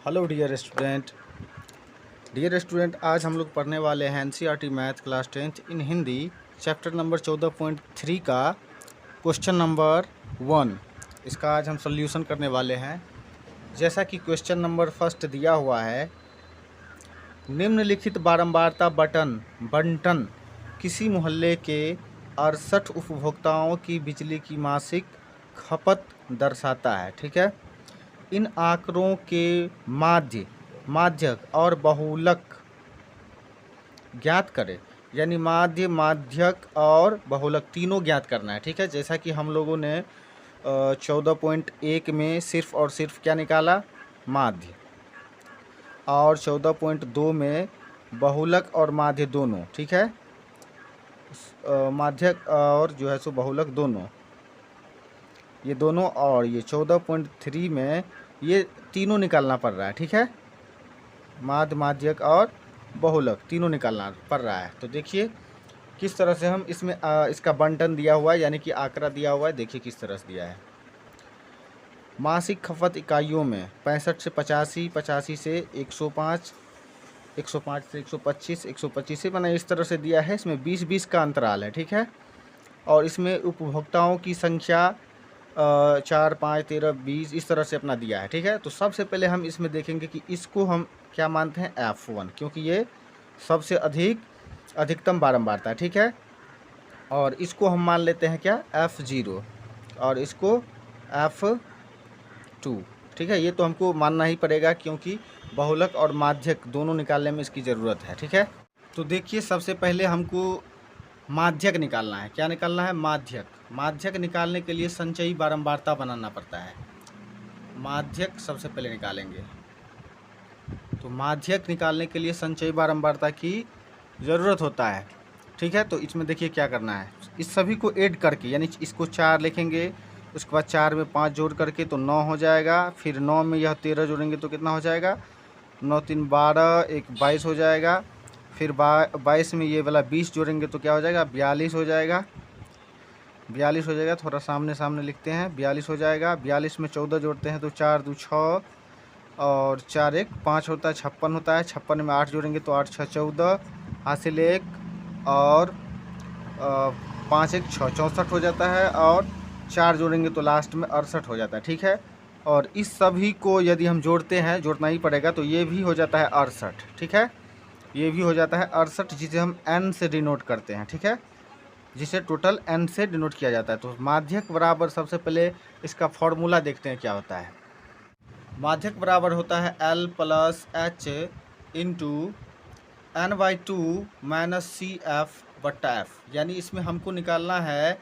Hello dear student, आज हम लोग पढ़ने वाले हैं एनसीईआरटी मैथ क्लास 10th इन हिंदी चैप्टर नंबर 14.3 का क्वेश्चन नंबर 1। इसका आज हम सॉल्यूशन करने वाले हैं। जैसा कि क्वेश्चन नंबर फर्स्ट दिया हुआ है, निम्नलिखित बारंबारता बंटन किसी मोहल्ले के 68 उपभोक्ताओं की बिजली की मासिक खपत दर्शाता है। ठीक है, इन आंकड़ों के माध्यक और बहुलक ज्ञात करें। यानी माध्यक और बहुलक तीनों ज्ञात करना है। ठीक है, जैसा कि हम लोगों ने 14.1 में सिर्फ और सिर्फ क्या निकाला, माध्य, और 14.2 में बहुलक और माध्य दोनों। ठीक है, माध्यक और जो है सो बहुलक दोनों, ये दोनों, और ये 14.3 में ये तीनों निकालना पड़ रहा है। ठीक है, माध्यक और बहुलक तीनों निकालना पड़ रहा है। तो देखिए किस तरह से हम इसमें इसका बंटन दिया हुआ है, यानी कि आंकड़ा दिया हुआ है। देखिए किस तरह से दिया है। मासिक खपत इकाइयों में 65 से 85, 85 से 105, 105 से 125, 125 से बना इस तरह से दिया है। इसमें 20-20 का अंतराल है। ठीक है, और इसमें उपभोक्ताओं की संख्या 4, 5, 13, 20 इस तरह से अपना दिया है। ठीक है, तो सबसे पहले हम इसमें देखेंगे कि इसको हम क्या मानते हैं, F1, क्योंकि ये सबसे अधिकतम बारंबारता है। ठीक है, और इसको हम मान लेते हैं क्या, F0, और इसको F2। ठीक है, ये तो हमको मानना ही पड़ेगा क्योंकि बहुलक और माध्यक दोनों निकालने में इसकी ज़रूरत है। ठीक है, तो देखिए सबसे पहले हमको माध्यक निकालना है। क्या निकालना है, माध्यक निकालने के लिए संचयी बारंबारता बनाना पड़ता है। माध्यक सबसे पहले निकालेंगे, तो माध्यक निकालने के लिए संचयी बारंबारता की ज़रूरत होता है। ठीक है, तो इसमें देखिए क्या करना है, इस सभी को ऐड करके, यानी इसको 4 लिखेंगे, उसके बाद 4 में 5 जोड़ करके तो 9 हो जाएगा। फिर 9 में यह 13 जोड़ेंगे तो कितना हो जाएगा, 9 3 12, 1 22 हो जाएगा। फिर 22 में ये वाला 20 जोड़ेंगे तो क्या हो जाएगा, 42 हो जाएगा। 42 हो जाएगा, थोड़ा सामने लिखते हैं, 42 हो जाएगा। 42 में 14 जोड़ते हैं तो 4 2 6, और 4 1 5 होता है, 56 होता है। 56 में 8 जोड़ेंगे तो 8 6 14, हासिल 1, और 5 1 6 64 हो जाता है, और 4 जोड़ेंगे तो लास्ट में 68 हो जाता है। ठीक है, और इस सभी को यदि हम जोड़ते हैं, जोड़ना ही पड़ेगा, तो ये भी हो जाता है 68। ठीक है, ये भी हो जाता है 68, जिसे हम n से डिनोट करते हैं। ठीक है, जिसे टोटल n से डिनोट किया जाता है। तो माध्यक बराबर, सबसे पहले इसका फॉर्मूला देखते हैं क्या होता है। माध्यक बराबर होता है L + H into n/2 minus CF/F। यानी इसमें हमको निकालना है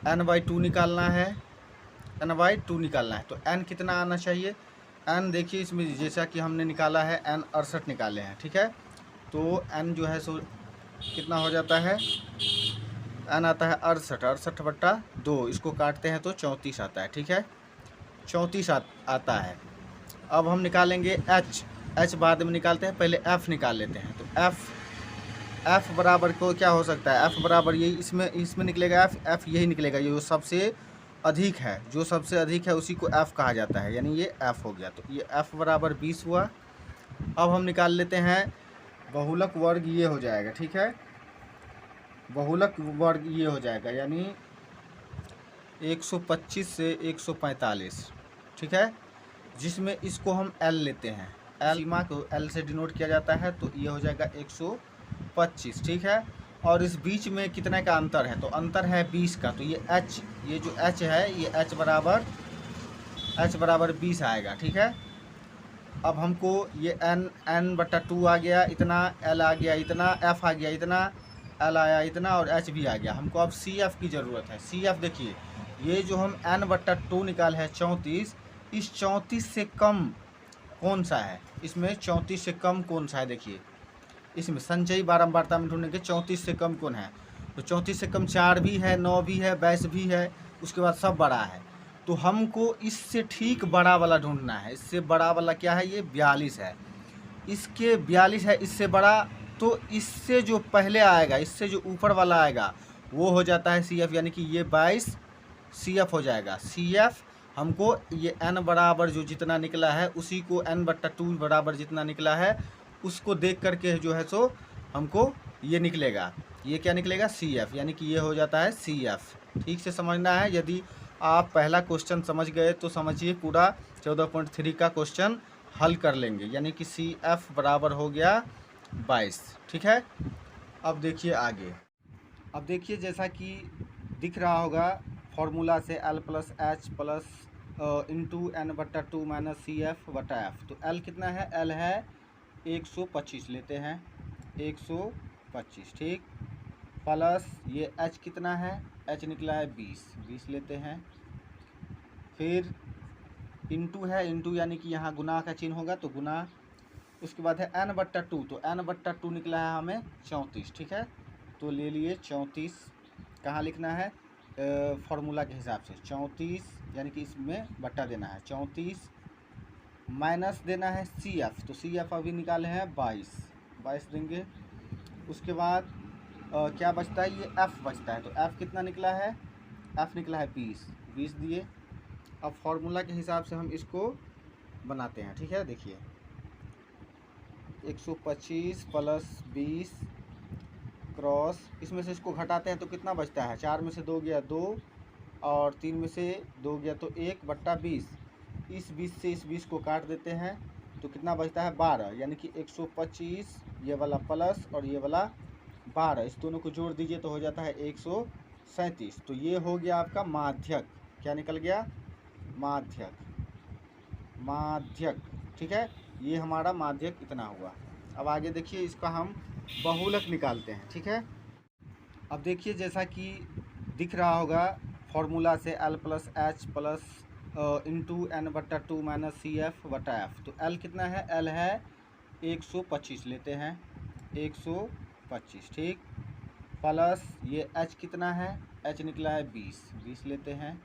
n/2 निकालना है, n/2 निकालना है। तो n कितना आना चाहिए, n देखिए इसमें जैसा कि हमने निकाला है n 68 निकाले हैं। ठीक है, तो n जो है सो कितना हो जाता है, n आता है 68/2, इसको काटते हैं तो 34 आता है। ठीक है, 34 आता है। अब हम निकालेंगे h बाद में निकालते हैं, पहले f निकाल लेते हैं। तो f बराबर को क्या हो सकता है, f बराबर यही इसमें निकलेगा, f यही निकलेगा, ये जो सबसे अधिक है उसी को f कहा जाता है, यानी ये f हो गया। तो ये f बराबर 20 हुआ। अब हम निकाल लेते हैं बहुलक वर्ग, ये हो जाएगा। ठीक है, बहुलक वर्ग ये हो जाएगा, यानी 125 से 145। ठीक है, जिसमें इसको हम L लेते हैं, L सीमा को L से डिनोट किया जाता है, तो ये हो जाएगा 125। ठीक है, और इस बीच में कितने का अंतर है, तो अंतर है 20 का। तो ये जो H है, ये H बराबर 20 आएगा। ठीक है, अब हमको ये n/2 आ गया इतना, L आ गया इतना, F आ गया इतना, L आया इतना, और H भी आ गया। हमको अब CF की ज़रूरत है। CF देखिए, ये जो हम n/2 निकाल है 34, इस 34 से कम कौन सा है, इसमें 34 से कम कौन सा है, देखिए इसमें संचयी बारंबारता में ढूंढेंगे 34 से कम कौन है। तो 34 से कम 4 भी है, 9 भी है, 22 भी है, उसके बाद सब बड़ा है। तो हमको इससे ठीक बड़ा वाला ढूंढना है। इससे बड़ा वाला क्या है, ये 42 है, इसके 42 है, इससे बड़ा। तो इससे जो पहले आएगा, इससे जो ऊपर वाला आएगा वो हो जाता है CF, यानी कि ये 22 CF हो जाएगा। CF हमको ये n बराबर जो जितना निकला है उसी को n/2 बराबर जितना निकला है उसको देख करके जो है सो हमको ये निकलेगा, ये क्या निकलेगा, CF, यानी कि ये हो जाता है CF। ठीक से समझना है। यदि आप पहला क्वेश्चन समझ गए तो समझिए पूरा 14.3 का क्वेश्चन हल कर लेंगे, यानी कि CF बराबर हो गया 22। ठीक है, अब देखिए आगे। अब देखिए जैसा कि दिख रहा होगा फॉर्मूला से L + H + into n/2 - CF/F। तो L कितना है, L है 125 लेते हैं, 125। ठीक, प्लस ये H कितना है, H निकला है 20 लेते हैं। फिर इंटू है, इंटू यानी कि यहाँ गुना का चिन्ह होगा तो गुना। उसके बाद है n/2, तो n/2 निकला है हमें 34। ठीक है, तो ले लिए 34। कहाँ लिखना है, फार्मूला के हिसाब से 34, यानी कि इसमें बट्टा देना है 34, माइनस देना है CF, तो CF अभी निकाले हैं 22 देंगे। उसके बाद क्या बचता है, ये F बचता है, तो F कितना निकला है, F निकला है 20 दिए। अब फार्मूला के हिसाब से हम इसको बनाते हैं। ठीक है, देखिए 125 + 20 क्रॉस, इसमें से इसको घटाते हैं तो कितना बचता है, 4 में से 2 गया 2 और 3 में से 2 गया तो 1/20। इस 20 से इस 20 को काट देते हैं तो कितना बचता है 12, यानी कि 125 ये वाला प्लस और ये वाला 12, इस दोनों को जोड़ दीजिए तो हो जाता है 137। तो ये हो गया आपका माध्यक। क्या निकल गया, माध्यक। ठीक है, ये हमारा माध्यक इतना हुआ। अब आगे देखिए, इसका हम बहुलक निकालते हैं। ठीक है, अब देखिए जैसा कि दिख रहा होगा फॉर्मूला से L + H + into n/2 - CF/F। तो L कितना है, L है 125 लेते हैं, 125। ठीक, प्लस ये H कितना है, H निकला है 20 लेते हैं।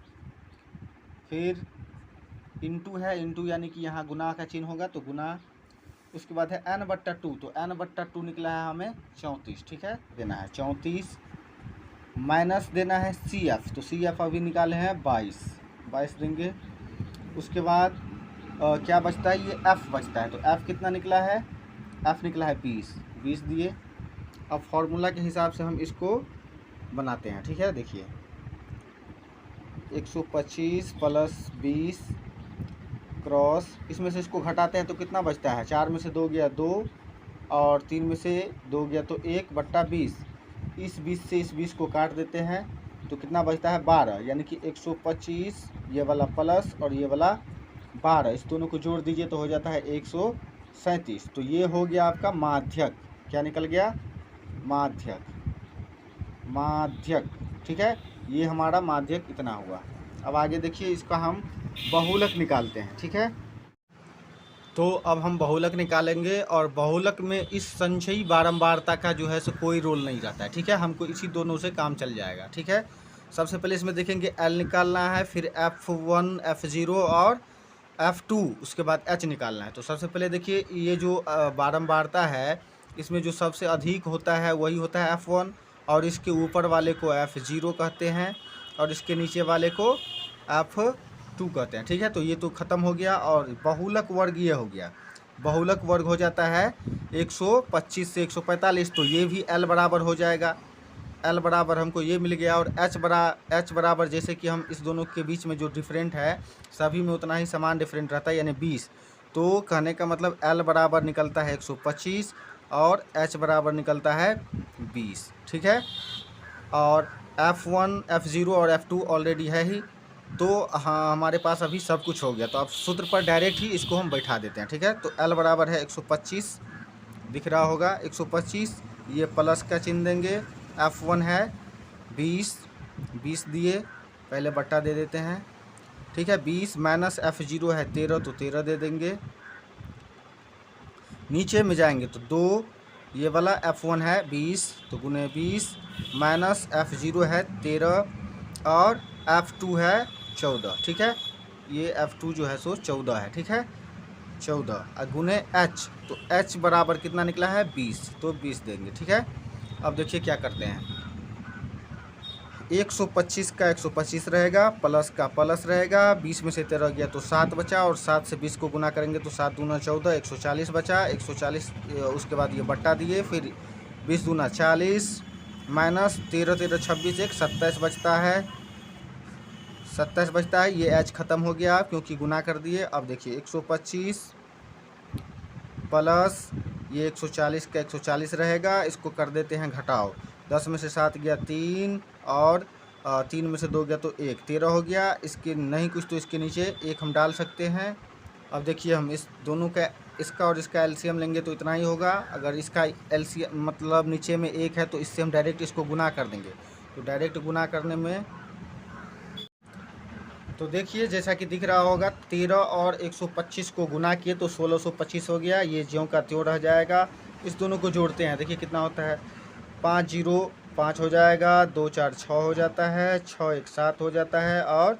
फिर इंटू है, इंटू यानी कि यहाँ गुना का चिन्ह होगा तो गुना। उसके बाद है n/2, तो n/2 निकला है हमें 34। ठीक है, देना है 34, माइनस देना है CF, तो CF अभी निकाले हैं 22 देंगे। उसके बाद क्या बचता है, ये F बचता है, तो F कितना निकला है, F निकला है 20 दिए। अब फार्मूला के हिसाब से हम इसको बनाते हैं। ठीक है, देखिए 125 + 20 क्रॉस, इसमें से इसको घटाते हैं तो कितना बचता है, 4 में से 2 गया 2 और 3 में से 2 गया तो 1/20। इस 20 से इस 20 को काट देते हैं तो कितना बचता है 12, यानी कि 125 ये वाला प्लस और ये वाला 12, इस दोनों को जोड़ दीजिए तो हो जाता है 137। तो ये हो गया आपका माध्यक। क्या निकल गया, माध्यक। ठीक है, ये हमारा माध्यक इतना हुआ। अब आगे देखिए, इसका हम बहुलक निकालते हैं। ठीक है, तो अब हम बहुलक निकालेंगे और बहुलक में इस संचयी बारंबारता का जो है सो कोई रोल नहीं रहता है। ठीक है, हमको इसी दोनों से काम चल जाएगा। ठीक है, सबसे पहले इसमें देखेंगे L निकालना है, फिर F1 F0 और F2, उसके बाद H निकालना है। तो सबसे पहले देखिए, ये जो बारंबारता है इसमें जो सबसे अधिक होता है वही होता है F1, और इसके ऊपर वाले को F0 कहते हैं और इसके नीचे वाले को F2 कहते हैं। ठीक है, तो ये तो ख़त्म हो गया। और बहुलक वर्ग ये हो गया, बहुलक वर्ग हो जाता है 125 से 145, तो ये भी L बराबर हो जाएगा। L बराबर हमको ये मिल गया। और H बराबर जैसे कि हम इस दोनों के बीच में जो डिफरेंट है सभी में उतना ही समान डिफरेंट रहता है, यानी 20। तो कहने का मतलब L बराबर निकलता है 125 और H बराबर निकलता है 20। ठीक है, और F1 F0 और F2 ऑलरेडी है ही, तो हाँ हमारे पास अभी सब कुछ हो गया। तो अब सूत्र पर डायरेक्ट ही इसको हम बैठा देते हैं। ठीक है, तो L बराबर है 125, दिख रहा होगा 125, ये प्लस का चिन्ह देंगे। F1 है 20 दिए, पहले बट्टा दे देते हैं। ठीक है, 20 माइनस F0 है 13, तो 13 दे देंगे। नीचे में जाएंगे तो 2, ये वाला F1 है 20, तो गुने 20 माइनस F0 है 13 और F2 है 14। ठीक है, ये F2 जो है सो 14 है। ठीक है, 14 गुने H, तो H बराबर कितना निकला है 20, तो 20 देंगे। ठीक है, अब देखिए क्या करते हैं, 125 का 125 रहेगा, प्लस का प्लस रहेगा, 20 में से 13 गया तो 7 बचा, और 7 से 20 को गुना करेंगे तो 7 दूना 14, 140 बचा। 140 उसके बाद ये बट्टा दिए, फिर 20 दूना 40 माइनस 13 13 26 एक 27 बचता है, 27 बचता है। ये एच ख़त्म हो गया क्योंकि गुना कर दिए। अब देखिए 125 प्लस ये 140 का 140 रहेगा, इसको कर देते हैं घटाओ। 10 में से 7 गया 3, और 3 में से 2 गया तो 1, 13 हो गया। इसके नहीं कुछ तो इसके नीचे 1 हम डाल सकते हैं। अब देखिए हम इस दोनों का, इसका और इसका एलसीएम लेंगे तो इतना ही होगा। अगर इसका एलसीएम मतलब नीचे में 1 है तो इससे हम डायरेक्ट इसको गुना कर देंगे। तो डायरेक्ट गुना करने में तो देखिए जैसा कि दिख रहा होगा, 13 और 125 को गुना किए तो 1625 हो गया। ये ज्यों का त्यों रह जाएगा। इस दोनों को जोड़ते हैं, देखिए कितना होता है। 5 0 5 हो जाएगा, 2 4 6 हो जाता है, 6 1 7 हो जाता है, और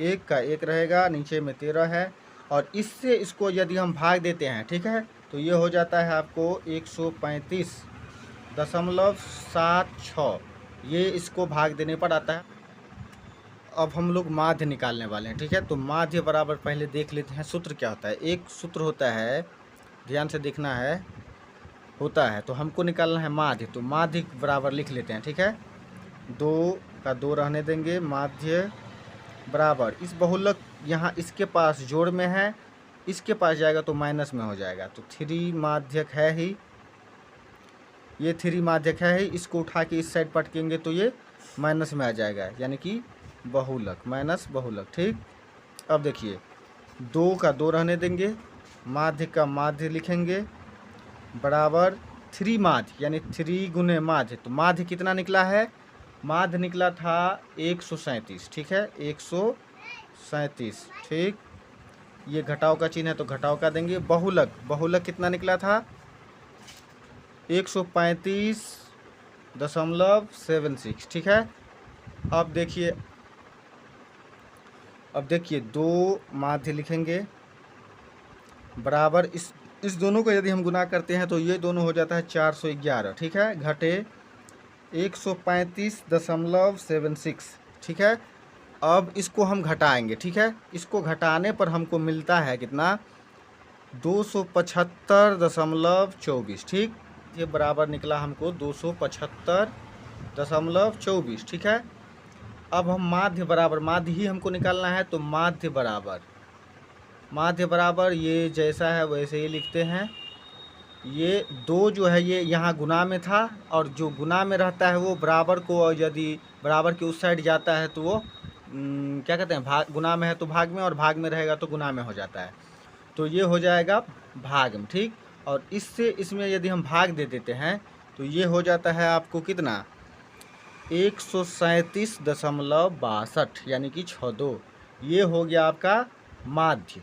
1 का 1 रहेगा, नीचे में 13 है। और इससे इसको यदि हम भाग देते हैं, ठीक है, तो ये हो जाता है आपको 135.76। ये इसको भाग देने पर आता है। अब हम लोग माध्य निकालने वाले हैं, ठीक है। तो माध्य बराबर पहले देख लेते हैं सूत्र क्या होता है। एक सूत्र होता है, ध्यान से देखना है, होता है, तो हमको निकालना है माध्य। तो माध्य बराबर लिख लेते हैं, ठीक है। 2 का 2 रहने देंगे, माध्य बराबर इस बहुलक यहाँ इसके पास जोड़ में है, इसके पास जाएगा तो माइनस में हो जाएगा। तो 3 माध्यक है ही, ये 3 माध्यक है ही, इसको उठा के इस साइड पटकेंगे तो ये माइनस में आ जाएगा, यानी कि बहुलक माइनस बहुलक, ठीक। अब देखिए 2 का 2 रहने देंगे, माध्य का माध्य लिखेंगे, बराबर 3 माध्य, यानी 3 गुने माध्य। तो माध्य कितना निकला है, माध्य निकला था 137, ठीक है, 137, ठीक। ये घटाव का चिन्ह है तो घटाव का देंगे। बहुलक, बहुलक कितना निकला था, 135.76, ठीक है। अब देखिए 2 माध्य लिखेंगे, बराबर इस दोनों को यदि हम गुना करते हैं तो ये दोनों हो जाता है 411, ठीक है, घटे 135.76, ठीक है। अब इसको हम घटाएंगे, ठीक है। इसको घटाने पर हमको मिलता है कितना, 275.24, ठीक। ये बराबर निकला हमको 275.24, ठीक है। अब हम माध्य बराबर, माध्य ही हमको निकालना है, तो माध्य बराबर ये जैसा है वैसे ही लिखते हैं। ये 2 जो है ये यहाँ गुना में था, और जो गुना में रहता है वो बराबर को, और यदि बराबर के उस साइड जाता है तो वो क्या कहते हैं, भाग, गुना में है तो भाग में, और भाग में रहेगा तो गुना में हो जाता है। तो ये हो जाएगा भाग में, ठीक। और इससे इसमें यदि हम भाग दे देते हैं तो ये हो जाता है आपको कितना, 137.62, यानी कि 62। ये हो गया आपका माध्य।